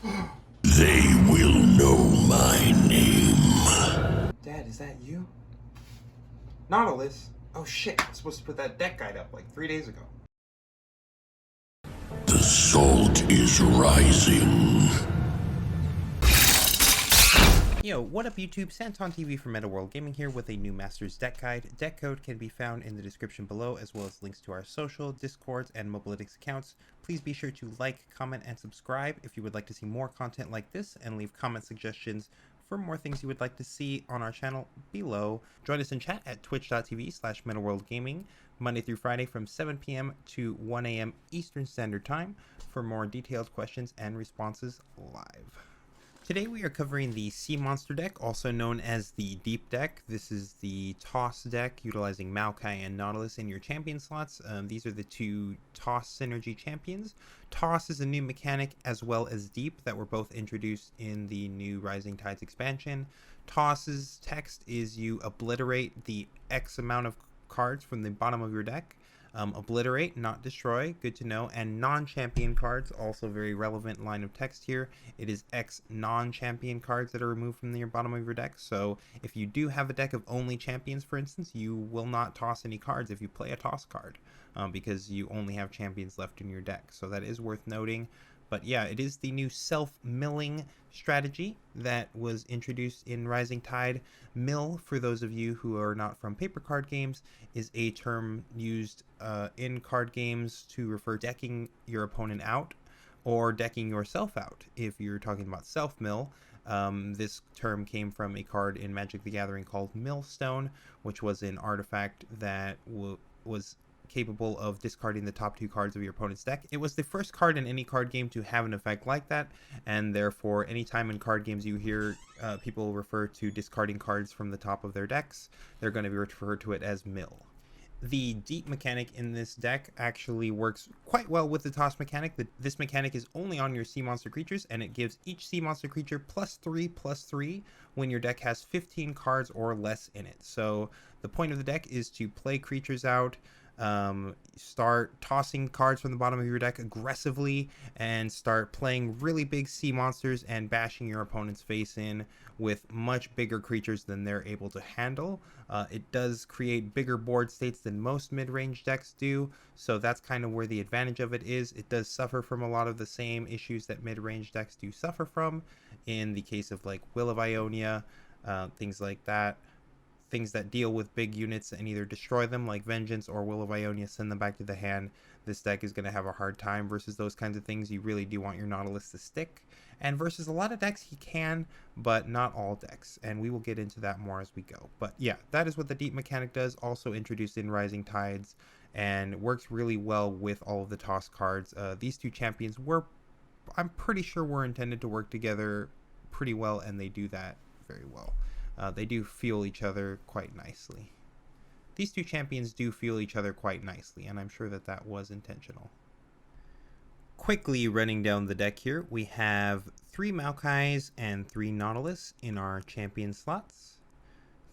They will know my name. Dad, is that you? Nautilus? Oh shit, I was supposed to put that deck guide up like 3 days ago. The salt is rising. Yo, what up YouTube? Santon TV from Meta World Gaming here with a new Masters deck guide. Deck code can be found in the description below, as well as links to our social, Discords, and Mobalytics accounts. Please be sure to like, comment, and subscribe if you would like to see more content like this, and leave comment suggestions for more things you would like to see on our channel below. Join us in chat at twitch.tv/MetaWorldGaming, Monday through Friday from 7 p.m. to 1 a.m. Eastern Standard Time for more detailed questions and responses live. Today we are covering the Sea Monster deck, also known as the Deep deck. This is the Toss deck utilizing Maokai and Nautilus in your champion slots. These are the two Toss synergy champions. Toss is a new mechanic as well as Deep that were both introduced in the new Rising Tides expansion. Toss's text is you obliterate the X amount of cards from the bottom of your deck. Obliterate, not destroy, good to know. And non-champion cards, also very relevant line of text here. It is X non-champion cards that are removed from the bottom of your deck. So if you do have a deck of only champions, for instance, you will not toss any cards if you play a toss card, because you only have champions left in your deck. So that is worth noting. But yeah, it is the new self-milling strategy that was introduced in Rising Tide. Mill, for those of you who are not from paper card games, is a term used in card games to refer decking your opponent out or decking yourself out. If you're talking about self-mill, this term came from a card in Magic the Gathering called Millstone, which was an artifact that was capable of discarding the top two cards of your opponent's deck. It was the first card in any card game to have an effect like that, and therefore anytime in card games you hear people refer to discarding cards from the top of their decks, they're going to be referred to it as mill. The Deep mechanic in this deck actually works quite well with the Toss mechanic. This mechanic is only on your Sea Monster creatures, and it gives each Sea Monster creature +3/+3 when your deck has 15 cards or less in it. So the point of the deck is to play creatures out, start tossing cards from the bottom of your deck aggressively, and start playing really big sea monsters and bashing your opponent's face in with much bigger creatures than they're able to handle. It does create bigger board states than most mid-range decks do, so that's kind of where the advantage of it is. It does suffer from a lot of the same issues that mid-range decks do suffer from, in the case of like Will of Ionia, things like that. Things that deal with big units and either destroy them like Vengeance or Will of Ionia, send them back to the hand. This deck is going to have a hard time versus those kinds of things. You really do want your Nautilus to stick. And versus a lot of decks he can, but not all decks. And we will get into that more as we go. But yeah, that is what the Deep mechanic does, also introduced in Rising Tides, and works really well with all of the Toss cards. These two champions I'm pretty sure were intended to work together pretty well, and they do that very well. They do fuel each other quite nicely. These two champions do fuel each other quite nicely, and I'm sure that that was intentional. Quickly running down the deck here, we have 3 Maokais and 3 Nautilus in our champion slots,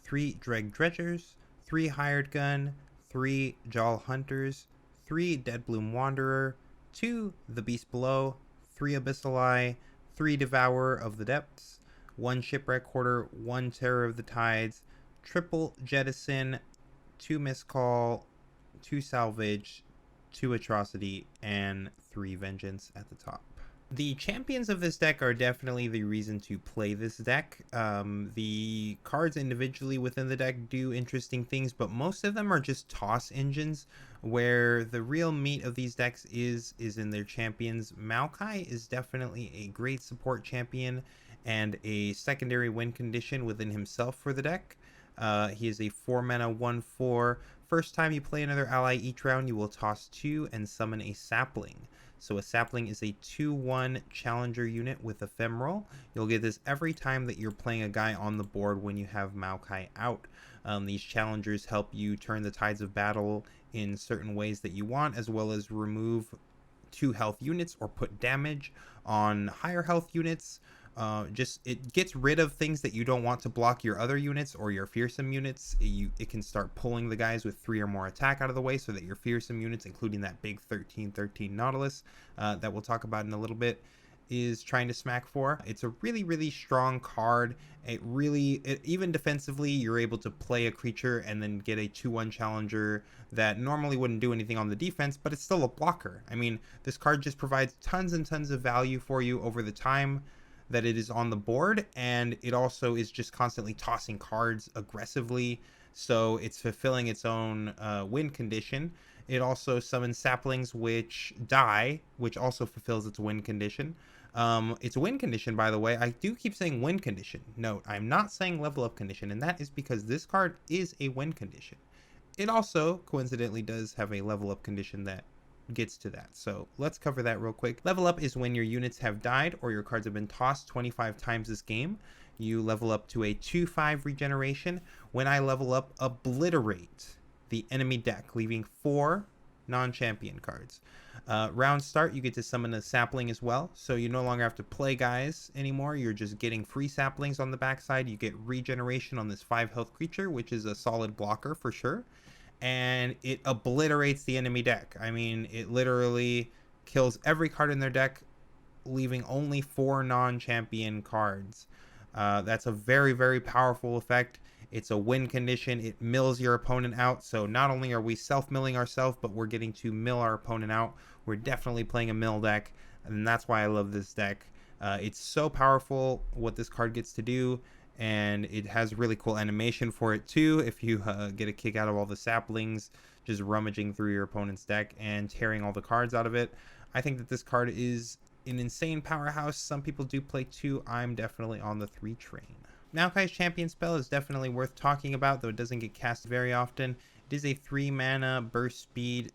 3 Dreg Dredgers, 3 Hired Gun, 3 Threejaw Hunters, 3 Deadbloom Wanderer, 2 The Beast Below, 3 Abyssal Eye, 3 Devourer of the Depths, 1 Shipwreck Quarter, 1 Terror of the Tides, triple Jettison, 2 Miscall, 2 Salvage, 2 Atrocity, and 3 Vengeance at the top. The champions of this deck are definitely the reason to play this deck. The cards individually within the deck do interesting things, but most of them are just toss engines, where the real meat of these decks is in their champions. Maokai is definitely a great support champion and a secondary win condition within himself for the deck. He is a 4-mana 1/4. First time you play another ally each round, you will toss 2 and summon a sapling. So a sapling is a 2/1 challenger unit with ephemeral. You'll get this every time that you're playing a guy on the board when you have Maokai out. These challengers help you turn the tides of battle in certain ways that you want, as well as remove 2 health units or put damage on higher health units. It gets rid of things that you don't want to block your other units or your fearsome units. It can start pulling the guys with 3 or more attack out of the way, so that your fearsome units, including that big 13/13 Nautilus that we'll talk about in a little bit, is trying to smack for. It's a really strong card. Even defensively, you're able to play a creature and then get a 2/1 challenger that normally wouldn't do anything on the defense, but it's still a blocker. I mean, this card just provides tons and tons of value for you over the time that it is on the board, and it also is just constantly tossing cards aggressively, so it's fulfilling its own win condition. It also summons saplings which die, which also fulfills its win condition. It's a win condition, by the way. I do keep saying win condition. Note, I'm not saying level up condition, and that is because this card is a win condition. It also, coincidentally, does have a level up condition that gets to that. So let's cover that real quick. Level up is when your units have died or your cards have been tossed 25 times this game. You level up to a 2/5 regeneration. When I level up, obliterate the enemy deck, leaving 4 non-champion cards. Round start, you get to summon a sapling as well, so you no longer have to play guys anymore. You're just getting free saplings on the backside. You get regeneration on this 5 health creature, which is a solid blocker for sure, and it obliterates the enemy deck. I mean, it literally kills every card in their deck, leaving only 4 non-champion cards. That's a very powerful effect. It's a win condition. It mills your opponent out. So not only are we self-milling ourselves, but we're getting to mill our opponent out. We're definitely playing a mill deck, and that's why I love this deck. It's so powerful what this card gets to do, and it has really cool animation for it too. If you get a kick out of all the saplings, just rummaging through your opponent's deck and tearing all the cards out of it. I think that this card is an insane powerhouse. Some people do play 2. I'm definitely on the 3 train. Maokai's champion spell is definitely worth talking about, though it doesn't get cast very often. It is a 3 mana burst speed,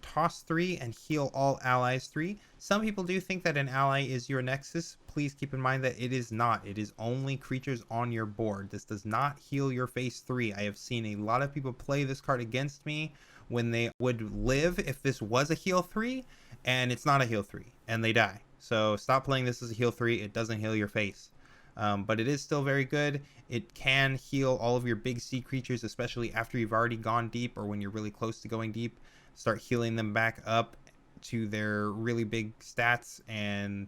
toss 3 and heal all allies 3. Some people do think that an ally is your nexus. Please keep in mind that it is not. It is only creatures on your board. This does not heal your face 3. I have seen a lot of people play this card against me when they would live if this was a heal 3, and it's not a heal 3, and they die. So stop playing this as a heal 3. It doesn't heal your face. But it is still very good. It can heal all of your big sea creatures, especially after you've already gone deep or when you're really close to going deep. Start healing them back up to their really big stats, and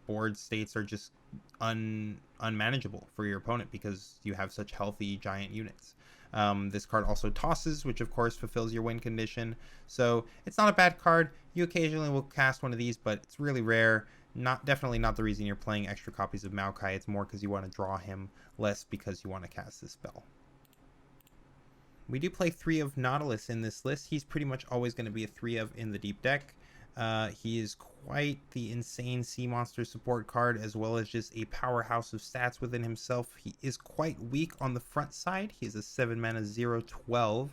board states are just unmanageable for your opponent because you have such healthy giant units. This card also tosses, which of course fulfills your win condition. So it's not a bad card. You occasionally will cast one of these, but it's really rare. Definitely not the reason you're playing extra copies of Maokai. It's more because you want to draw him, less because you want to cast this spell. We do play 3 of Nautilus in this list. He's pretty much always going to be a 3 of in the deep deck. He is quite the insane sea monster support card, as well as just a powerhouse of stats within himself. He is quite weak on the front side. He is a 7 mana 0/12.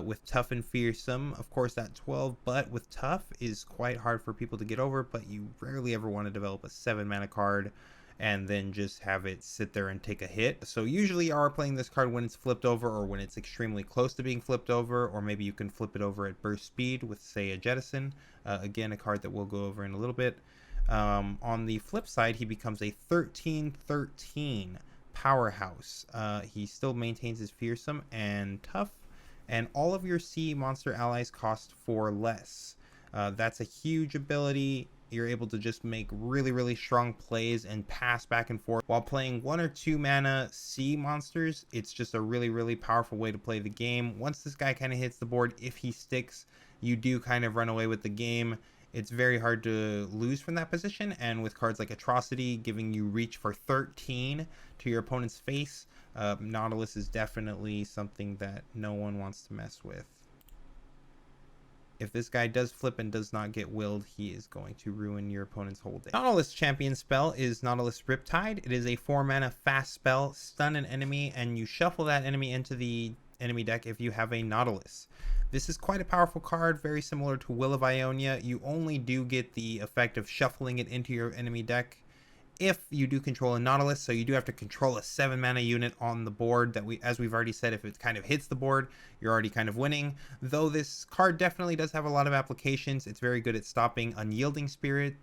With tough and fearsome. Of course, that 12 but with tough is quite hard for people to get over, but you rarely ever want to develop a 7 mana card and then just have it sit there and take a hit. So usually you are playing this card when it's flipped over or when it's extremely close to being flipped over, or maybe you can flip it over at burst speed with, say, a jettison. Again, a card that we'll go over in a little bit. On the flip side, he becomes a 13/13 powerhouse. He still maintains his fearsome and tough, and all of your sea monster allies cost 4 less. That's a huge ability. You're able to just make really strong plays and pass back and forth while playing 1 or 2 mana sea monsters. It's just a really powerful way to play the game. Once this guy kind of hits the board, if he sticks, you do kind of run away with the game. It's very hard to lose from that position, and with cards like Atrocity giving you reach for 13 to your opponent's face, Nautilus is definitely something that no one wants to mess with. If this guy does flip and does not get willed, he is going to ruin your opponent's whole day. Nautilus champion spell is Nautilus Riptide. It is a 4 mana fast spell. Stun an enemy, and you shuffle that enemy into the enemy deck if you have a Nautilus. This is quite a powerful card, very similar to Will of Ionia. You only do get the effect of shuffling it into your enemy deck if you do control a Nautilus, so you do have to control a 7 mana unit on the board that as we've already said, if it kind of hits the board, you're already kind of winning. Though this card definitely does have a lot of applications. It's very good at stopping Unyielding Spirit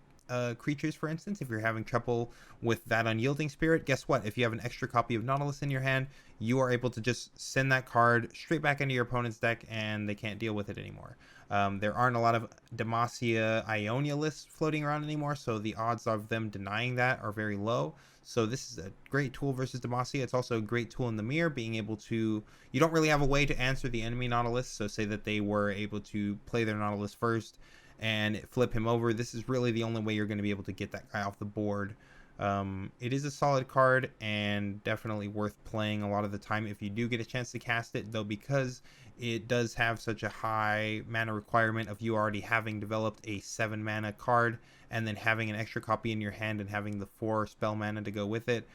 creatures, for instance. If you're having trouble with that Unyielding Spirit, guess what? If you have an extra copy of Nautilus in your hand, you are able to just send that card straight back into your opponent's deck and they can't deal with it anymore. There aren't a lot of Demacia Ionia lists floating around anymore, so the odds of them denying that are very low. So this is a great tool versus Demacia. It's also a great tool in the mirror, being able to... You don't really have a way to answer the enemy Nautilus, so say that they were able to play their Nautilus first and flip him over. This is really the only way you're going to be able to get that guy off the board. It is a solid card and definitely worth playing a lot of the time if you do get a chance to cast it, though because it does have such a high mana requirement of you already having developed a 7 mana card and then having an extra copy in your hand and having the 4 spell mana to go with it.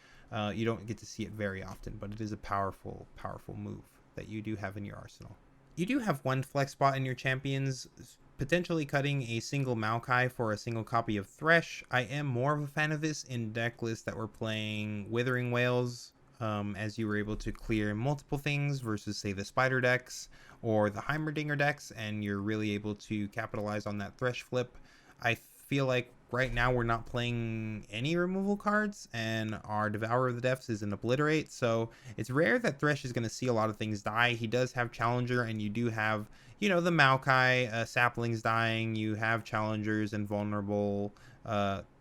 You don't get to see it very often, but it is a powerful move that you do have in your arsenal. You do have one flex spot in your champions, potentially cutting a single Maokai for a single copy of Thresh. I am more of a fan of this in deck lists that were playing Withering Whales, as you were able to clear multiple things versus say the Spider decks or the Heimerdinger decks, and you're really able to capitalize on that Thresh flip. I feel like right now we're not playing any removal cards, and our Devourer of the Depths is an Obliterate, so it's rare that Thresh is going to see a lot of things die. He does have Challenger, and you do have, you know, the Maokai saplings dying. You have Challengers and vulnerable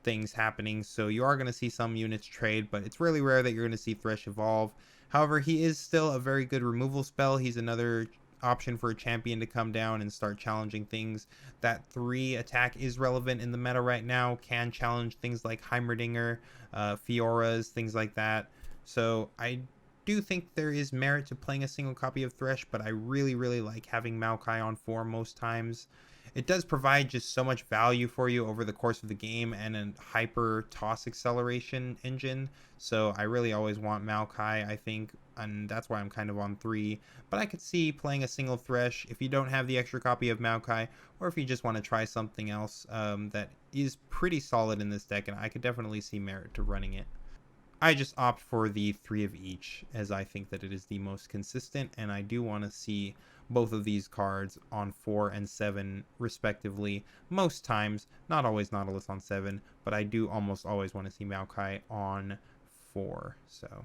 things happening, so you are going to see some units trade, but it's really rare that you're going to see Thresh evolve. However, he is still a very good removal spell. He's another option for a champion to come down and start challenging things. That 3 attack is relevant in the meta right now, can challenge things like Heimerdinger, Fioras, things like that. So I do think there is merit to playing a single copy of Thresh, but I really like having Maokai on 4 most times. It does provide just so much value for you over the course of the game and a hyper toss acceleration engine. So I really always want Maokai, I think, and that's why I'm kind of on 3. But I could see playing a single Thresh if you don't have the extra copy of Maokai, or if you just want to try something else that is pretty solid in this deck, and I could definitely see merit to running it. I just opt for the 3 of each, as I think that it is the most consistent, and I do want to see both of these cards on 4 and 7 respectively most times. Not always Nautilus on 7, but I do almost always want to see Maokai on 4. So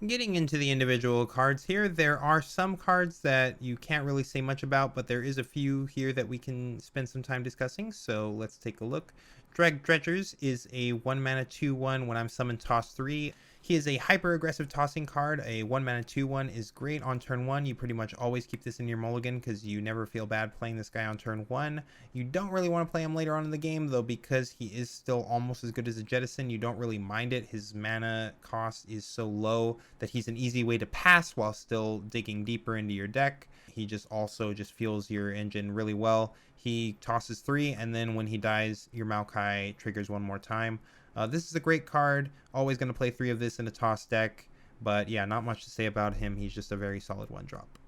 getting into the individual cards here, there are some cards that you can't really say much about, but there is a few here that we can spend some time discussing, so let's take a look. Dreg Dredgers is a 1 mana 2/1 when I'm summoned toss 3. He is a hyper aggressive tossing card. A 1 mana 2/1 is great on turn 1. You pretty much always keep this in your mulligan because you never feel bad playing this guy on turn 1. You don't really want to play him later on in the game, though, because he is still almost as good as a jettison. You don't really mind it. His mana cost is so low that he's an easy way to pass while still digging deeper into your deck. He just also just fuels your engine really well. He tosses 3, and then when he dies, your Maokai triggers 1 more time. This is a great card. Always going to play 3 of this in a toss deck. But yeah, not much to say about him. He's just a very solid 1-drop.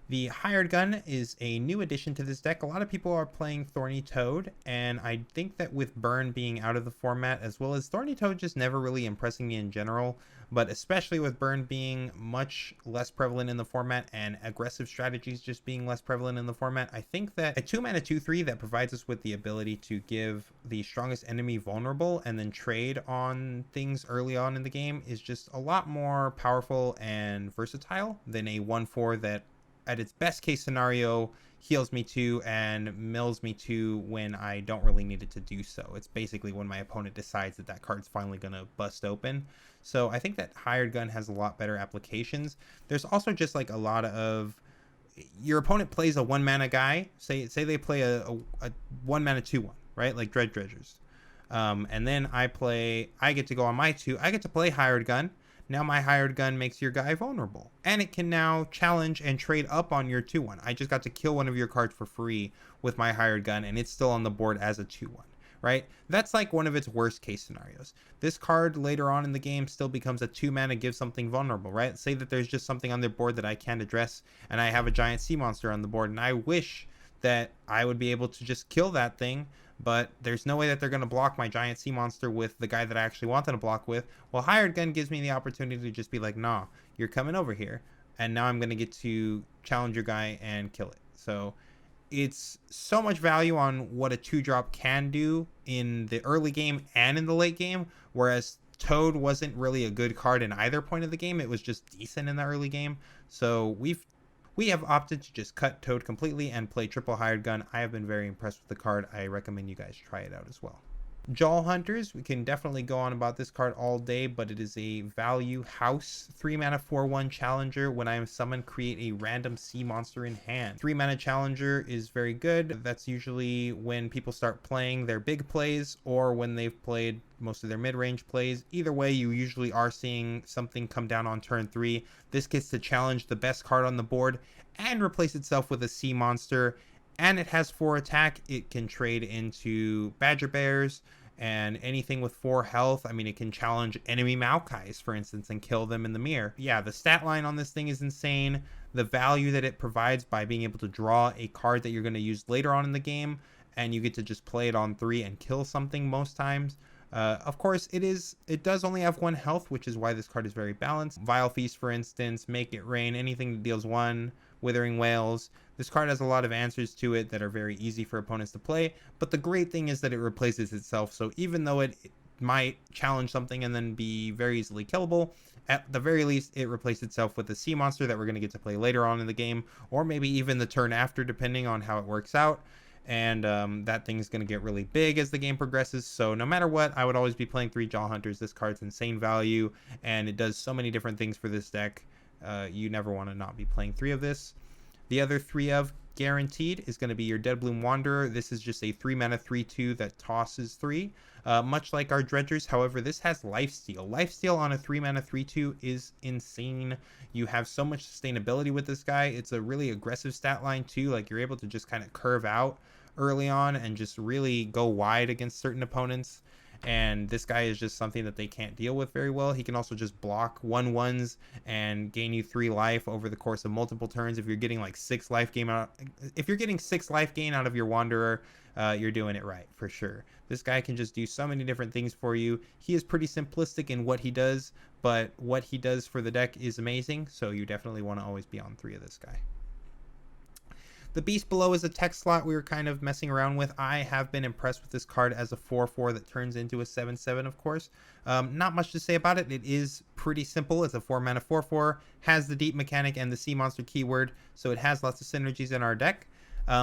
The Hired Gun is a new addition to this deck. A lot of people are playing Thorny Toad, and I think that with Burn being out of the format, as well as Thorny Toad just never really impressing me in general, but especially with Burn being much less prevalent in the format and aggressive strategies just being less prevalent in the format, I think that a 2 mana 2/3 that provides us with the ability to give the strongest enemy vulnerable and then trade on things early on in the game is just a lot more powerful and versatile than a 1/4 that at its best case scenario heals me 2 and mills me 2 when I don't really need it to do so. It's basically when my opponent decides that that card's finally going to bust open. So I think that Hired Gun has a lot better applications. There's also just like a lot of... Your opponent plays a 1 mana guy. Say they play a 1 mana 2/1, right? Like Dreg Dredgers. And then I get to go on my 2. I get to play Hired Gun. Now my Hired Gun makes your guy vulnerable. And it can now challenge and trade up on your 2/1. I just got to kill one of your cards for free with my Hired Gun, and it's still on the board as a 2/1, right? That's like one of its worst case scenarios. This card later on in the game still becomes a 2 mana give something vulnerable, right? Say that there's just something on their board that I can't address, and I have a giant sea monster on the board, and I wish that I would be able to just kill that thing, but there's no way that they're going to block my giant sea monster with the guy that I actually want them to block with. Well, Hired Gun gives me the opportunity to just be like, nah, you're coming over here, and now I'm going to get to challenge your guy and kill it. So it's so much value on what a 2-drop can do in the early game and in the late game, whereas Toad wasn't really a good card in either point of the game. It was just decent in the early game. So we've We have opted to just cut Toad completely and play triple hired gun. I have been very impressed with the card. I recommend you guys try it out as well. Jaw Hunters, we can definitely go on about this card all day, but it is a value house 3 mana 4/1 challenger. When I am summoned, create a random sea monster in hand. 3 mana challenger is very good. That's usually when people start playing their big plays or when they've played most of their mid-range plays. Either way, you usually are seeing something come down on turn 3. This gets to challenge the best card on the board and replace itself with a sea monster. And it has 4 attack. It can trade into Badger Bears and anything with 4 health. I mean, it can challenge enemy Maokais, for instance, and kill them in the mirror. Yeah, the stat line on this thing is insane. The value that it provides by being able to draw a card that you're going to use later on in the game, and you get to just play it on 3 and kill something most times. Of course, it does only have 1 health, which is why this card is very balanced. Vile Feast, for instance, Make It Rain, anything that deals 1, Withering Whales. This card has a lot of answers to it that are very easy for opponents to play, but the great thing is that it replaces itself, so even though it might challenge something and then be very easily killable, at the very least it replaces itself with a sea monster that we're going to get to play later on in the game, or maybe even the turn after, depending on how it works out. And that thing is going to get really big as the game progresses. So no matter what, I would always be playing Threejaw Hunters. This card's insane value, and it does so many different things for this deck. You never want to not be playing 3 of this. The other 3 of guaranteed is going to be your Deadbloom Wanderer. This is just a 3 mana 3/2 that tosses 3. Much like our Dredgers, however, this has Lifesteal. Lifesteal on a 3 mana 3/2 is insane. You have so much sustainability with this guy. It's a really aggressive stat line too. Like, you're able to just kind of curve out early on and just really go wide against certain opponents. And this guy is just something that they can't deal with very well. He can also just block 1/1s and gain you 3 life over the course of multiple turns. If you're getting like 6 life gain out, if you're getting 6 life gain out of your Wanderer, you're doing it right for sure. This guy can just do so many different things for you. He is pretty simplistic in what he does, but what he does for the deck is amazing. So you definitely want to always be on 3 of this guy. The Beast Below is a text slot we were kind of messing around with. I have been impressed with this card as a 4/4 that turns into a 7/7, of course. Not much to say about it. It is pretty simple. It's a 4 mana 4/4, has the deep mechanic and the sea monster keyword, so it has lots of synergies in our deck.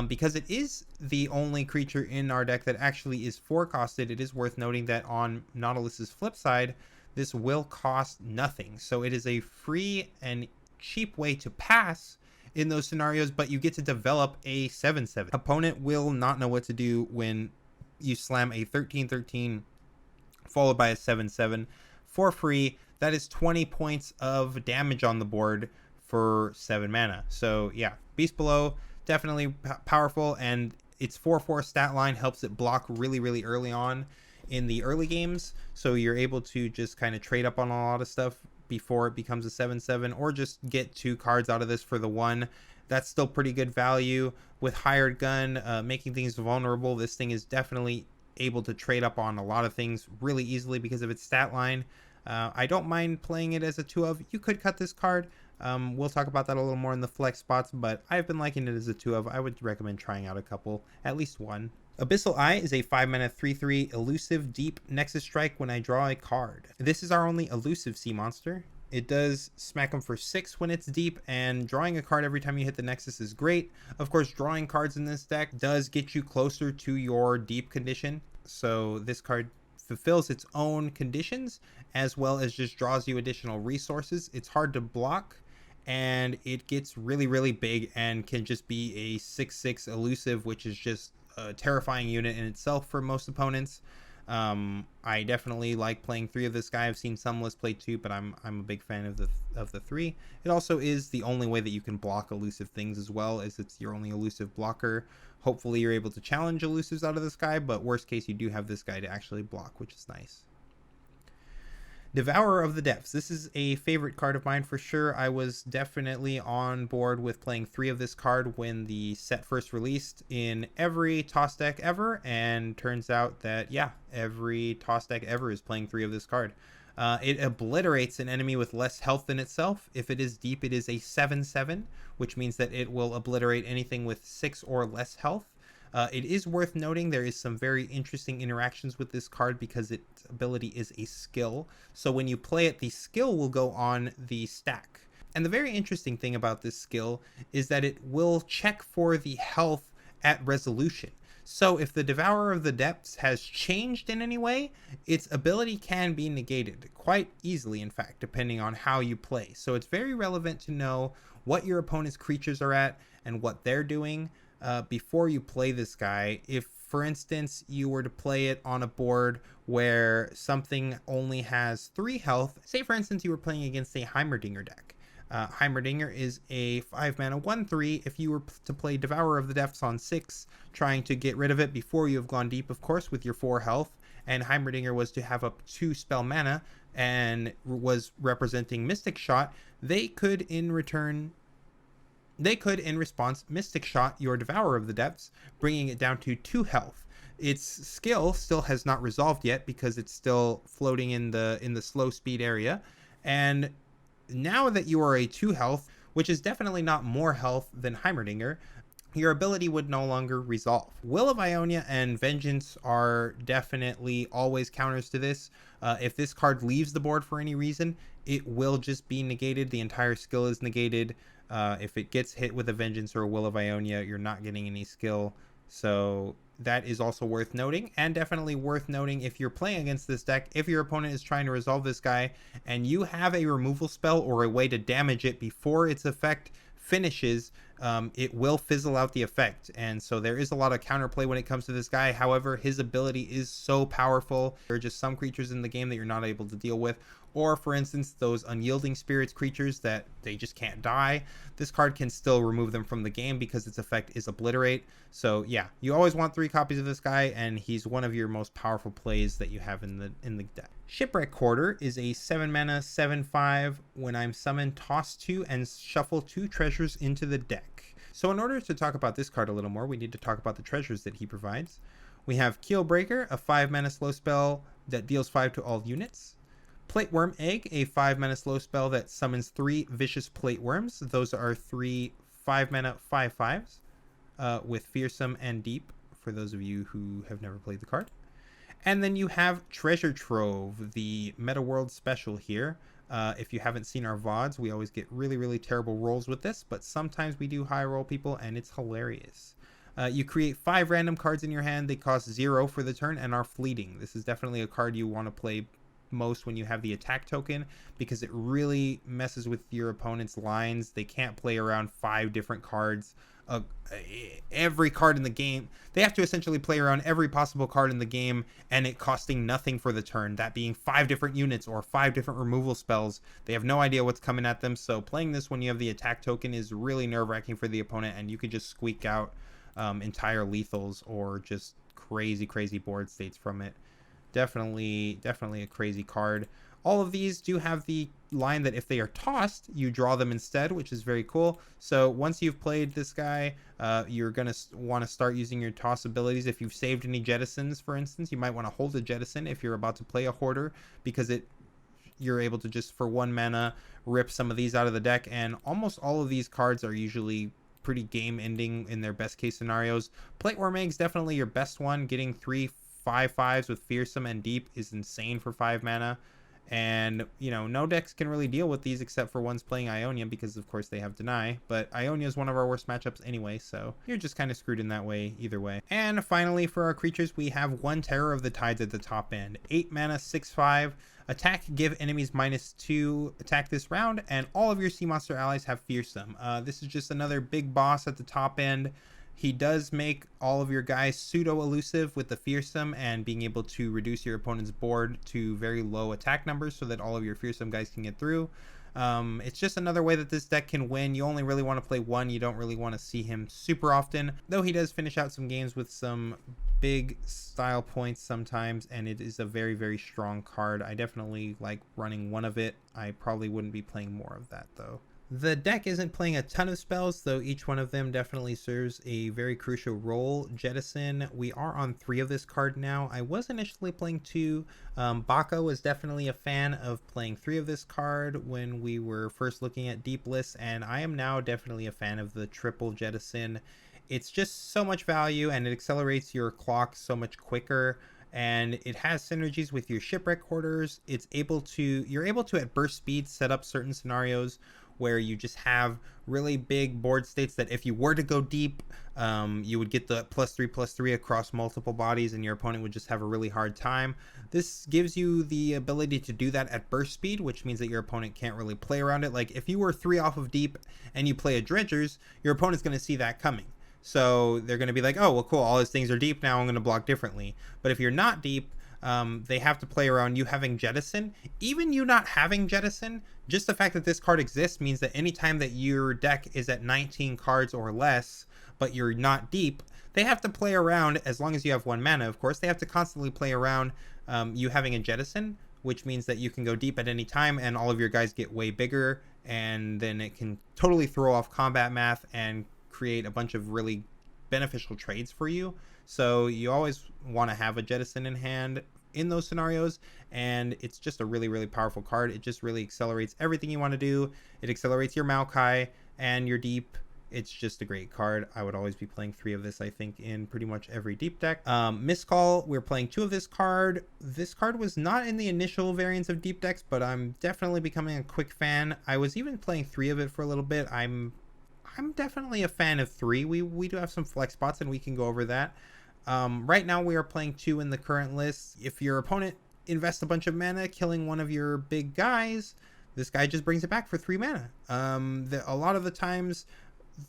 Because it is the only creature in our deck that actually is 4-costed, it is worth noting that on Nautilus's flip side, this will cost nothing. So it is a free and cheap way to pass in those scenarios, but you get to develop a 7/7. Opponent will not know what to do when you slam a 13/13 followed by a 7/7 for free. That is 20 points of damage on the board for 7 mana. So yeah, Beast Below, definitely powerful, and its 4/4 stat line helps it block really, really early on in the early games. So you're able to just kind of trade up on a lot of stuff before it becomes a 7/7, or just get 2 cards out of this for the 1. That's still pretty good value. With Hired Gun making things vulnerable, this thing is definitely able to trade up on a lot of things really easily because of its stat line. I don't mind playing it as a 2 of. You could cut this card. We'll talk about that a little more in the flex spots, but I've been liking it as a 2 of. I would recommend trying out a couple, at least 1. Abyssal Eye is a 5 mana 3/3 elusive deep Nexus Strike when I draw a card. This is our only elusive sea monster. It does smack them for 6 when it's deep, and drawing a card every time you hit the Nexus is great. Of course, drawing cards in this deck does get you closer to your deep condition, so this card fulfills its own conditions as well as just draws you additional resources. It's hard to block, and it gets really, really big and can just be a 6/6 elusive, which is just a terrifying unit in itself for most opponents. I definitely like playing 3 of this guy. I've seen some lists play 2, but I'm a big fan of the 3. It also is the only way that you can block elusive things as well, as it's your only elusive blocker. Hopefully you're able to challenge elusives out of this guy, but worst case you do have this guy to actually block, which is nice. Devourer of the Depths. This is a favorite card of mine for sure. I was definitely on board with playing 3 of this card when the set first released in every toss deck ever, and turns out that, yeah, every toss deck ever is playing 3 of this card. It obliterates an enemy with less health than itself. If it is deep, it is a 7/7, which means that it will obliterate anything with 6 or less health. It is worth noting there is some very interesting interactions with this card because its ability is a skill. So when you play it, the skill will go on the stack. And the very interesting thing about this skill is that it will check for the health at resolution. So if the Devourer of the Depths has changed in any way, its ability can be negated quite easily, in fact, depending on how you play. So it's very relevant to know what your opponent's creatures are at and what they're doing before you play this guy. If, for instance, you were to play it on a board where something only has 3 health, say for instance you were playing against a Heimerdinger deck. Heimerdinger is a 5 mana 1/3. If you were to play Devourer of the Depths on 6, trying to get rid of it before you have gone deep, of course, with your 4 health, and Heimerdinger was to have up 2 spell mana and was representing Mystic Shot, they could in response Mystic Shot your Devourer of the Depths, bringing it down to 2 health. Its skill still has not resolved yet because it's still floating in the slow speed area, and now that you are a 2 health, which is definitely not more health than Heimerdinger, your ability would no longer resolve. Will of Ionia and Vengeance are definitely always counters to this. If this card leaves the board for any reason, it will just be negated. The entire skill is negated. If it gets hit with a Vengeance or a Will of Ionia, you're not getting any skill. So that is also worth noting, and definitely worth noting if you're playing against this deck. If your opponent is trying to resolve this guy and you have a removal spell or a way to damage it before its effect finishes, it will fizzle out the effect, and so there is a lot of counterplay when it comes to this guy. However, his ability is so powerful. There are just some creatures in the game that you're not able to deal with, or for instance those Unyielding Spirits creatures that they just can't die. This card can still remove them from the game because its effect is Obliterate. So yeah, you always want 3 copies of this guy, and he's one of your most powerful plays that you have in the deck. Shipwreck Quarter is a 7 mana 7/5. When I'm summoned, toss 2 and shuffle 2 treasures into the deck. So in order to talk about this card a little more, we need to talk about the treasures that he provides. We have Keelbreaker, a 5 mana slow spell that deals 5 to all units. Plateworm Egg, a 5 mana slow spell that summons 3 vicious plateworms. Those are 3 5 mana 5/5s with Fearsome and Deep, for those of you who have never played the card. And then you have Treasure Trove, the Meta World special here. If you haven't seen our VODs, we always get really terrible rolls with this, but sometimes we do high roll people, and it's hilarious. You create 5 random cards in your hand. They cost 0 for the turn and are fleeting. This is definitely a card you want to play most when you have the attack token, because it really messes with your opponent's lines. They can't play around 5 different cards. Every card in the game, they have to essentially play around every possible card in the game, and it costing nothing for the turn, that being 5 different units or 5 different removal spells. They have no idea what's coming at them, so playing this when you have the attack token is really nerve-wracking for the opponent, and you could just squeak out entire lethals or just crazy board states from it. Definitely a crazy card. All of these do have the line that if they are tossed, you draw them instead, which is very cool. So once you've played this guy, you're going to want to start using your toss abilities. If you've saved any jettisons, for instance, you might want to hold a jettison if you're about to play a hoarder, because you're able to just for 1 mana rip some of these out of the deck, and almost all of these cards are usually pretty game ending in their best case scenarios. Plateworm Egg's definitely your best one. Getting 3 5/5s with Fearsome and Deep is insane for 5 mana. And, you know, no decks can really deal with these except for ones playing Ionia, because of course they have Deny. But Ionia is one of our worst matchups anyway, so you're just kind of screwed in that way either way. And finally, for our creatures, we have 1 Terror of the Tides at the top end. 8 mana 6/5. Attack, give enemies -2 attack this round, and all of your sea monster allies have Fearsome. This is just another big boss at the top end. He does make all of your guys pseudo-elusive with the Fearsome and being able to reduce your opponent's board to very low attack numbers so that all of your Fearsome guys can get through. It's just another way that this deck can win. You only really want to play 1. You don't really want to see him super often, though he does finish out some games with some big style points sometimes, and it is a very strong card. I definitely like running 1 of it. I probably wouldn't be playing more of that though. The deck isn't playing a ton of spells, though each one of them definitely serves a very crucial role. Jettison, we are on 3 of this card now. I was initially playing 2. Baka was definitely a fan of playing 3 of this card when we were first looking at deep lists, and I am now definitely a fan of the triple Jettison. It's just so much value, and it accelerates your clock so much quicker. And it has synergies with your Shipwreck Quarters. You're able to at burst speed set up certain scenarios where you just have really big board states that if you were to go deep, you would get the +3/+3 across multiple bodies, and your opponent would just have a really hard time. This gives you the ability to do that at burst speed, which means that your opponent can't really play around it. Like if you were 3 off of deep and you play a Dredgers, your opponent's going to see that coming. So they're going to be like, oh, well, cool, all his things are deep, now I'm going to block differently. But if you're not deep, they have to play around you having Jettison. Even you not having Jettison, just the fact that this card exists means that anytime that your deck is at 19 cards or less, but you're not deep, they have to play around, as long as you have 1 mana, of course, they have to constantly play around you having a Jettison, which means that you can go deep at any time and all of your guys get way bigger, and then it can totally throw off combat math and create a bunch of really beneficial trades for you. So you always want to have a Jettison in hand in those scenarios, and it's just a really, really powerful card. It just really accelerates everything you want to do. It accelerates your Maokai and your deep. It's just a great card. I would always be playing 3 of this, I think, in pretty much every deep deck. Miscall, we're playing 2 of this card. This card was not in the initial variants of deep decks, but I'm definitely becoming a quick fan. I was even playing 3 of it for a little bit. I'm definitely a fan of 3. We do have some flex spots, and we can go over that. Right now we are playing 2 in the current list. If your opponent invests a bunch of mana killing one of your big guys, this guy just brings it back for 3 mana. A lot of the times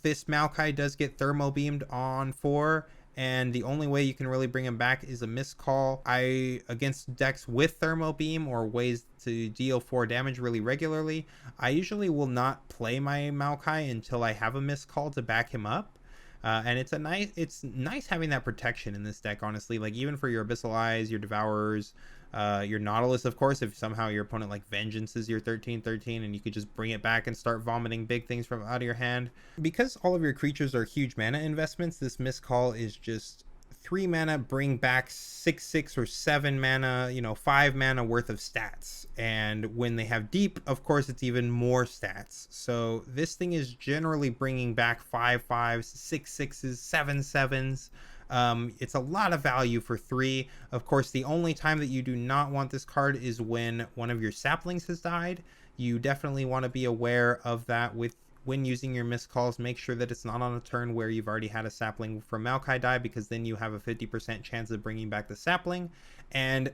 this Maokai does get thermo beamed on 4, and the only way you can really bring him back is a Miscall. Against decks with thermo beam or ways to deal 4 damage really regularly, I usually will not play my Maokai until I have a Miscall to back him up. And it's nice having that protection in this deck, honestly. Like even for your Abyssal Eyes, your Devourers, your Nautilus, of course, if somehow your opponent like vengeances your 13/13 and you could just bring it back and start vomiting big things from out of your hand. Because all of your creatures are huge mana investments, this Miscall is just 3 mana, bring back 6/6 or 7 mana, 5 mana worth of stats. And when they have deep, of course, it's even more stats. So this thing is generally bringing back 5/5s, 6/6s, 7/7s. It's a lot of value for 3. Of course, the only time that you do not want this card is when one of your saplings has died. You definitely want to be aware of that when using your Miscalls. Make sure that it's not on a turn where you've already had a sapling from Maokai die, because then you have a 50% chance of bringing back the sapling. And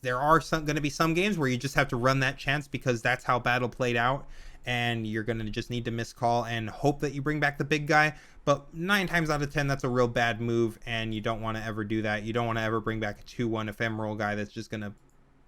there are going to be some games where you just have to run that chance because that's how battle played out, and you're going to just need to Miscall and hope that you bring back the big guy. But 9 times out of 10, that's a real bad move, and you don't want to ever do that. You don't want to ever bring back a 2/1 ephemeral guy that's just going to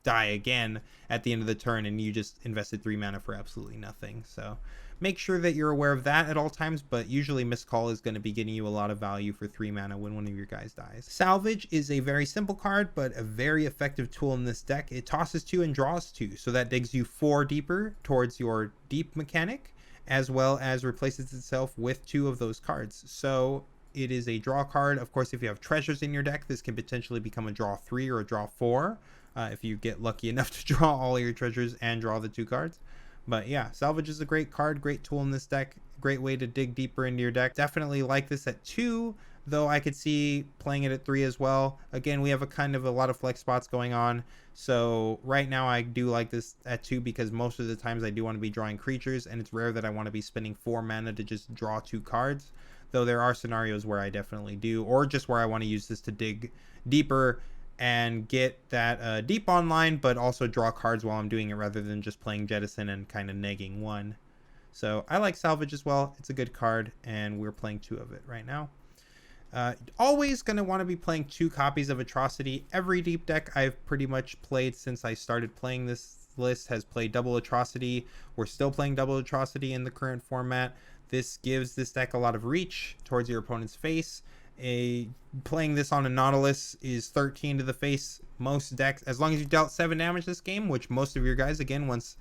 die again at the end of the turn, and you just invested 3 mana for absolutely nothing. So make sure that you're aware of that at all times, but usually Miscall is going to be getting you a lot of value for 3 mana when one of your guys dies. Salvage is a very simple card, but a very effective tool in this deck. It tosses 2 and draws 2, so that digs you 4 deeper towards your deep mechanic, as well as replaces itself with 2 of those cards. So it is a draw card. Of course, if you have treasures in your deck, this can potentially become a draw 3 or a draw 4, if you get lucky enough to draw all your treasures and draw the 2 cards. But yeah, Salvage is a great card, great tool in this deck, great way to dig deeper into your deck. Definitely like this at 2, though I could see playing it at 3 as well. Again, we have a lot of flex spots going on, so right now I do like this at 2 because most of the times I do want to be drawing creatures, and it's rare that I want to be spending 4 mana to just draw 2 cards, though there are scenarios where I definitely do, or just where I want to use this to dig deeper and get that deep online, but also draw cards while I'm doing it rather than just playing Jettison and kind of negging 1. So I like Salvage as well. It's a good card, and we're playing 2 of it right now. Always going to want to be playing 2 copies of Atrocity. Every deep deck I've pretty much played since I started playing this list has played double Atrocity. We're still playing double Atrocity in the current format. This gives this deck a lot of reach towards your opponent's face. Playing this on a Nautilus is 13 to the face. Most decks, as long as you dealt 7 damage this game, which most of your guys, again, once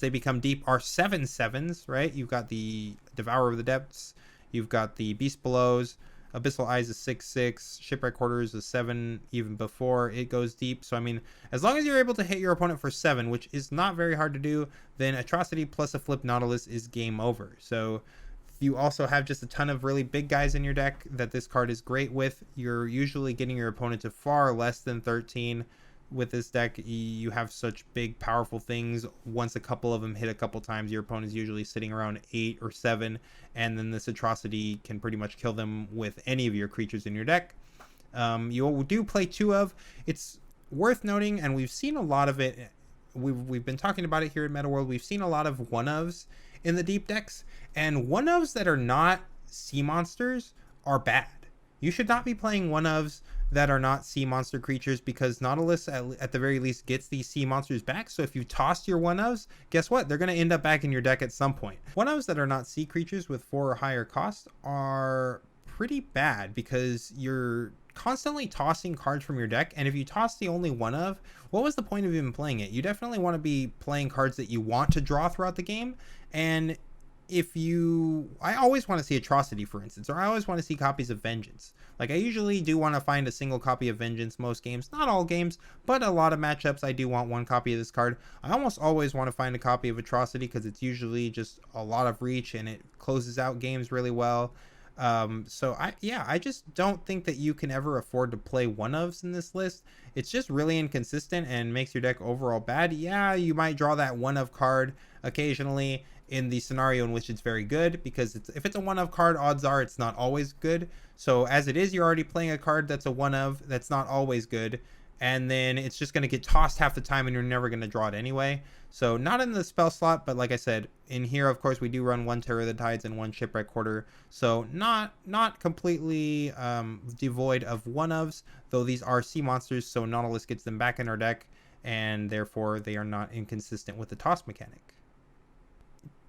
they become deep, are 7/7s, right? You've got the Devourer of the Depths, you've got the Beast Belows, Abyssal Eyes is 6/6, Shipwreck Quarter is a 7 even before it goes deep. So I mean, as long as you're able to hit your opponent for 7, which is not very hard to do, then Atrocity plus a flip Nautilus is game over. So you also have just a ton of really big guys in your deck that this card is great with. You're usually getting your opponent to far less than 13 with this deck. You have such big powerful things. Once a couple of them hit a couple times, your opponent's usually sitting around 8 or 7, and then this Atrocity can pretty much kill them with any of your creatures in your deck. You do play 2 of. It's worth noting, and we've seen a lot of it. We've been talking about it here at Meta World. We've seen a lot of 1-ofs in the deep decks, and 1-ofs that are not sea monsters are bad. You should not be playing 1-ofs that are not sea monster creatures, because Nautilus at the very least gets these sea monsters back. So if you tossed your 1-ofs, guess what? They're going to end up back in your deck at some point. 1-ofs that are not sea creatures with 4 or higher cost are pretty bad, because you're constantly tossing cards from your deck, and if you toss the only 1-of, what was the point of even playing it? You definitely want to be playing cards that you want to draw throughout the game. And I always want to see Atrocity, for instance, or I always want to see copies of Vengeance. Like, I usually do want to find a single copy of Vengeance most games, not all games, but a lot of matchups I do want one copy of this card. I almost always want to find a copy of Atrocity, because it's usually just a lot of reach and it closes out games really well. So I just don't think that you can ever afford to play 1-ofs in this list. It's just really inconsistent and makes your deck overall bad. Yeah, you might draw that 1-of card occasionally in the scenario in which it's very good, because if it's a 1-of card, odds are it's not always good. So as it is, you're already playing a card that's a 1-of that's not always good, and then it's just going to get tossed half the time and you're never going to draw it anyway. So not in the spell slot, but like I said, in here, of course, we do run 1 Terror of the Tides and 1 Shipwreck Quarter. So not completely devoid of 1-ofs, though these are sea monsters, so Nautilus gets them back in our deck, and therefore they are not inconsistent with the toss mechanic.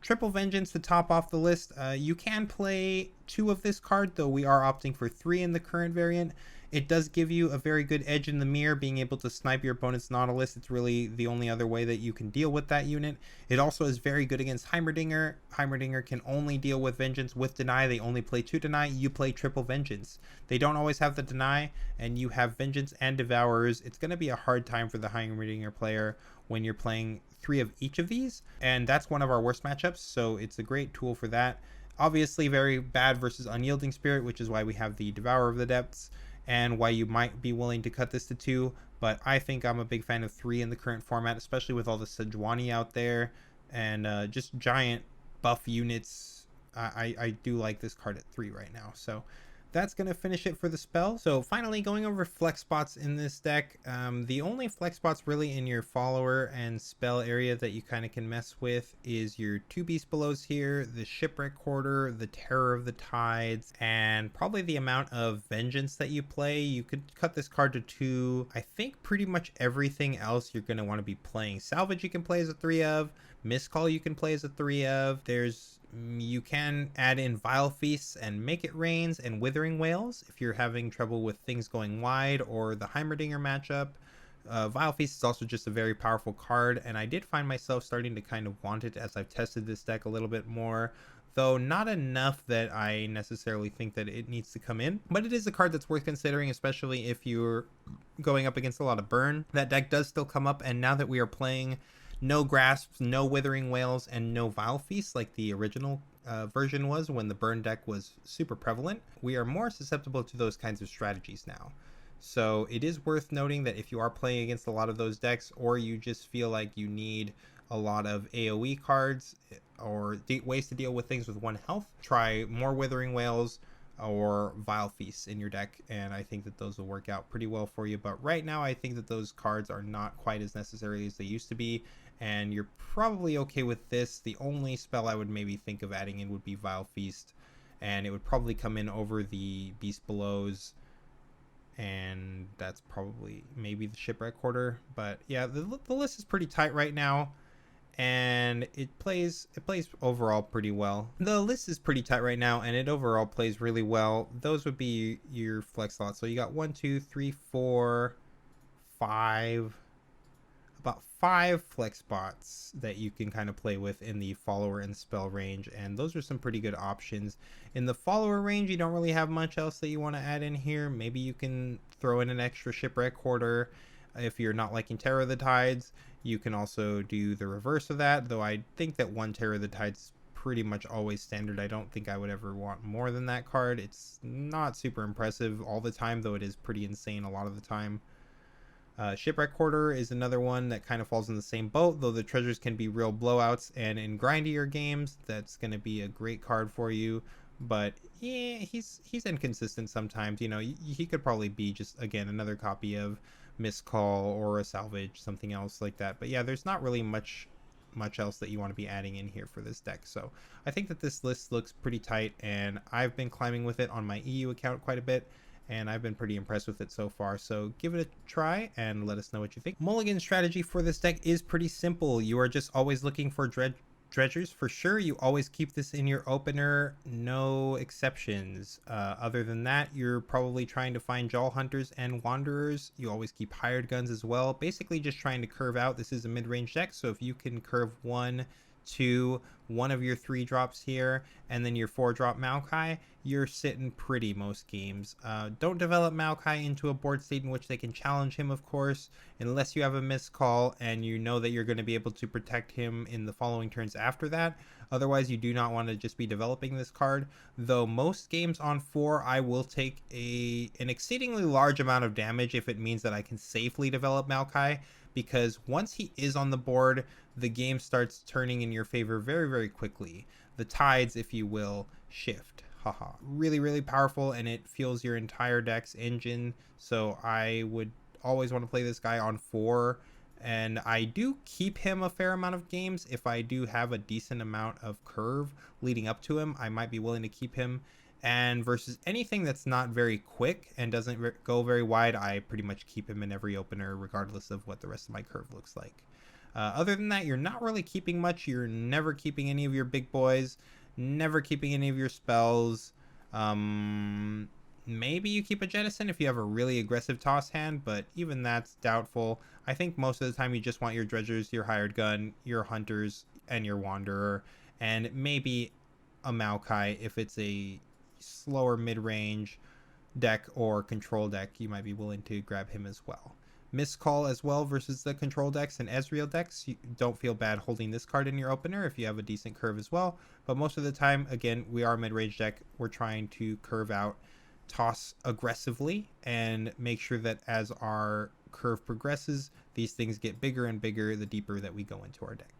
Triple Vengeance to top off the list. You can play 2 of this card, though we are opting for 3 in the current variant. It does give you a very good edge in the mirror, being able to snipe your opponent's Nautilus. It's really the only other way that you can deal with that unit. It also is very good against Heimerdinger. Heimerdinger can only deal with Vengeance with Deny. They only play 2 Deny. You play Triple Vengeance. They don't always have the Deny, and you have Vengeance and Devourers. It's going to be a hard time for the Heimerdinger player when you're playing 3 of each of these, and that's one of our worst matchups, so it's a great tool for that. Obviously very bad versus Unyielding Spirit, which is why we have the Devourer of the Depths, and why you might be willing to cut this to 2, but I think I'm a big fan of 3 in the current format, especially with all the Sejuani out there, and just giant buff units. I do like this card at 3 right now, so that's going to finish it for the spell. So finally, going over flex spots in this deck, the only flex spots really in your follower and spell area that you kind of can mess with is your 2 Beast Belows here, the Shipwreck Quarter, the Terror of the Tides, and probably the amount of Vengeance that you play. You could cut this card to 2. I think pretty much everything else you're going to want to be playing. Salvage you can play as a 3 of, Miscall you can play as a 3 of, you can add in Vile Feasts and Make It Rains and Withering Wails if you're having trouble with things going wide or the Heimerdinger matchup. Vile Feast is also just a very powerful card, and I did find myself starting to kind of want it as I've tested this deck a little bit more, though not enough that I necessarily think that it needs to come in. But it is a card that's worth considering, especially if you're going up against a lot of burn. That deck does still come up, and now that we are playing no Grasps, no Withering Wails, and no Vile Feast like the original version was when the burn deck was super prevalent, we are more susceptible to those kinds of strategies now. So it is worth noting that if you are playing against a lot of those decks, or you just feel like you need a lot of AoE cards or ways to deal with things with 1 health, try more Withering Wails or Vile Feasts in your deck, and I think that those will work out pretty well for you. But right now I think that those cards are not quite as necessary as they used to be, and you're probably okay with this. The only spell I would maybe think of adding in would be Vile Feast, and it would probably come in over the Beast Belows, and that's probably maybe the Shipwreck Quarter. But yeah, the list is pretty tight right now, and it plays overall pretty well. The list is pretty tight right now, and it overall plays really well. Those would be your flex slots. So you got 1, 2, 3, 4, 5, about 5 flex spots that you can kind of play with in the follower and spell range, and those are some pretty good options. In the follower range, you don't really have much else that you want to add in here. Maybe you can throw in an extra Shipwreck Quarter. If you're not liking Terror of the Tides, you can also do the reverse of that, though I think that 1 Terror of the Tides pretty much always standard. I don't think I would ever want more than that card. It's not super impressive all the time, though it is pretty insane a lot of the time. Shipwreck Quarter is another one that kind of falls in the same boat, though the treasures can be real blowouts, and in grindier games, that's going to be a great card for you. But yeah, he's inconsistent sometimes. You know, he could probably be just, again, another copy of Miscall or a Salvage, something else like that. But yeah, there's not really much else that you want to be adding in here for this deck. So I think that this list looks pretty tight, and I've been climbing with it on my EU account quite a bit, and I've been pretty impressed with it so far. So give it a try and let us know what you think. Mulligan strategy for this deck is pretty simple. You are just always looking for dredgers for sure. You always keep this in your opener, no exceptions. Other than that, you're probably trying to find Jaw Hunters and Wanderers. You always keep hired guns as well. Basically just trying to curve out. This is a mid-range deck, so if you can curve 1, 2, one of your 3 drops here, and then your 4 drop Maokai, you're sitting pretty most games. Don't develop Maokai into a board state in which they can challenge him, of course, unless you have a Miscall and you know that you're going to be able to protect him in the following turns after that. Otherwise, you do not want to just be developing this card. Though most games on 4, I will take an exceedingly large amount of damage if it means that I can safely develop Maokai, because once he is on the board, the game starts turning in your favor very, very quickly. The tides, if you will, shift. Haha. Really, really powerful, and it fuels your entire deck's engine. So I would always want to play this guy on 4. And I do keep him a fair amount of games. If I do have a decent amount of curve leading up to him, I might be willing to keep him. And versus anything that's not very quick and doesn't go very wide, I pretty much keep him in every opener regardless of what the rest of my curve looks like. Other than that, you're not really keeping much. You're never keeping any of your big boys, never keeping any of your spells. Maybe you keep a jettison if you have a really aggressive toss hand, but even that's doubtful. I think most of the time you just want your dredgers, your hired gun, your hunters, and your wanderer, and maybe a Maokai if it's a slower mid-range deck or control deck. You might be willing to grab him as well. Miscall as well versus the control decks and Ezreal decks. You don't feel bad holding this card in your opener if you have a decent curve as well. But most of the time, again, we are a mid-range deck. We're trying to curve out, toss aggressively, and make sure that as our curve progresses, these things get bigger and bigger the deeper that we go into our deck.